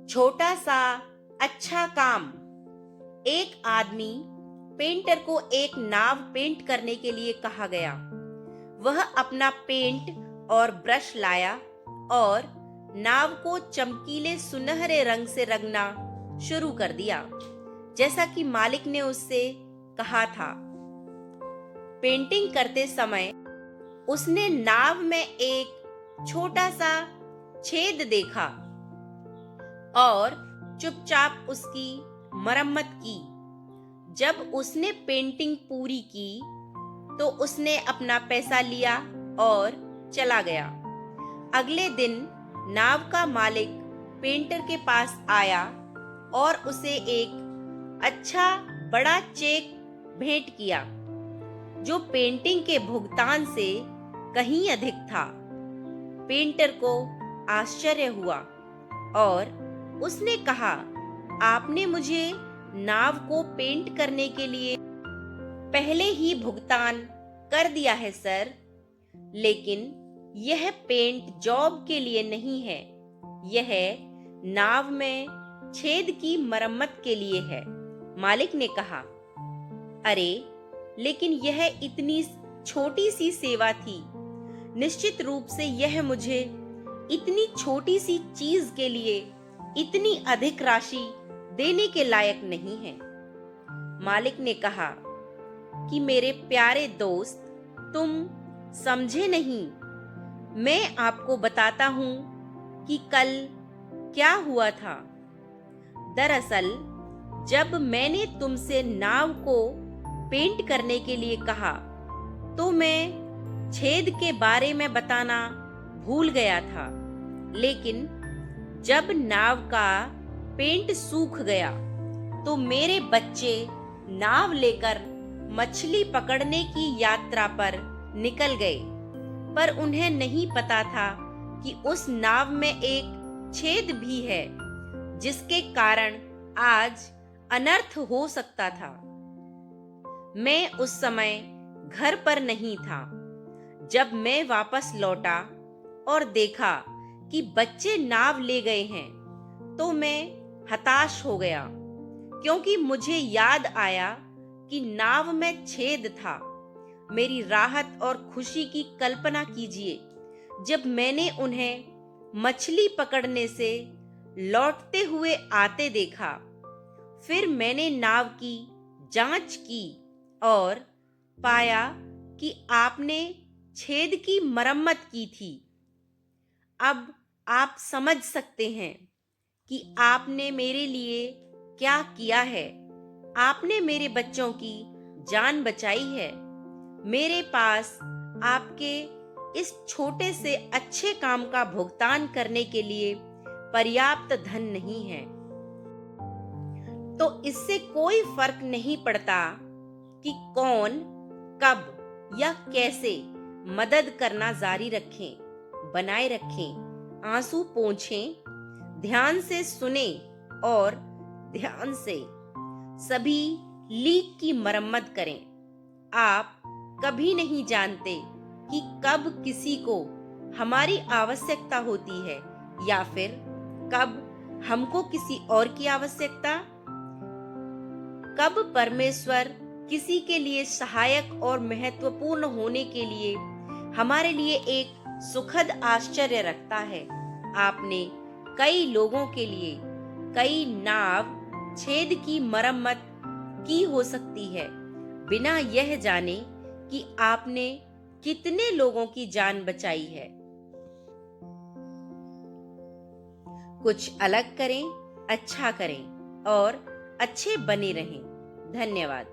छोटा सा अच्छा काम। एक आदमी पेंटर को एक नाव पेंट करने के लिए कहा गया। वह अपना पेंट और ब्रश लाया और नाव को चमकीले सुनहरे रंग से रंगना शुरू कर दिया, जैसा कि मालिक ने उससे कहा था। पेंटिंग करते समय उसने नाव में एक छोटा सा छेद देखा और चुपचाप उसकी मरम्मत की। जब उसने पेंटिंग पूरी की तो उसने अपना पैसा लिया और चला गया। अगले दिन नाव का मालिक पेंटर के पास आया और उसे एक अच्छा बड़ा चेक भेंट किया, जो पेंटिंग के भुगतान से कहीं अधिक था। पेंटर को आश्चर्य हुआ और उसने कहा, आपने मुझे नाव को पेंट करने के लिए पहले ही भुगतान कर दिया है सर, लेकिन यह पेंट जॉब के लिए नहीं है, यह नाव में छेद की मरम्मत के लिए है। मालिक ने कहा, अरे लेकिन यह इतनी छोटी सी सेवा थी। निश्चित रूप से यह मुझे इतनी छोटी सी चीज के लिए इतनी अधिक राशि देने के लायक नहीं है। मालिक ने कहा कि मेरे प्यारे दोस्त, तुम समझे नहीं। मैं आपको बताता हूं कि कल क्या हुआ था। दरअसल जब मैंने तुमसे नाव को पेंट करने के लिए कहा तो मैं छेद के बारे में बताना भूल गया था, लेकिन जब नाव का पेंट सूख गया तो मेरे बच्चे नाव लेकर मछली पकड़ने की यात्रा पर निकल गए, पर उन्हें नहीं पता था कि उस नाव में एक छेद भी है, जिसके कारण आज अनर्थ हो सकता था। मैं उस समय घर पर नहीं था। जब मैं वापस लौटा और देखा कि बच्चे नाव ले गए हैं, तो मैं हताश हो गया, क्योंकि मुझे याद आया कि नाव में छेद था। मेरी राहत और खुशी की कल्पना कीजिए जब मैंने उन्हें मछली पकड़ने से लौटते हुए आते देखा। फिर मैंने नाव की जांच की और पाया कि आपने छेद की मरम्मत की थी। अब आप समझ सकते हैं कि आपने मेरे लिए क्या किया है। आपने मेरे बच्चों की जान बचाई है। मेरे पास आपके इस छोटे से अच्छे काम का भुगतान करने के लिए पर्याप्त धन नहीं है, तो इससे कोई फर्क नहीं पड़ता कि कौन, कब या कैसे मदद करना जारी रखें, बनाए रखें, आंसू पोंछें, ध्यान से सुने और ध्यान से सभी लीक की मरम्मत करें। आप कभी नहीं जानते कि कब किसी को हमारी आवश्यकता होती है या फिर कब हमको किसी और की आवश्यकता। कब परमेश्वर किसी के लिए सहायक और महत्वपूर्ण होने के लिए हमारे लिए एक सुखद आश्चर्य रखता है। आपने कई लोगों के लिए कई नाव छेद की मरम्मत की हो सकती है, बिना यह जाने कि आपने कितने लोगों की जान बचाई है। कुछ अलग करें, अच्छा करें और अच्छे बने रहें। धन्यवाद।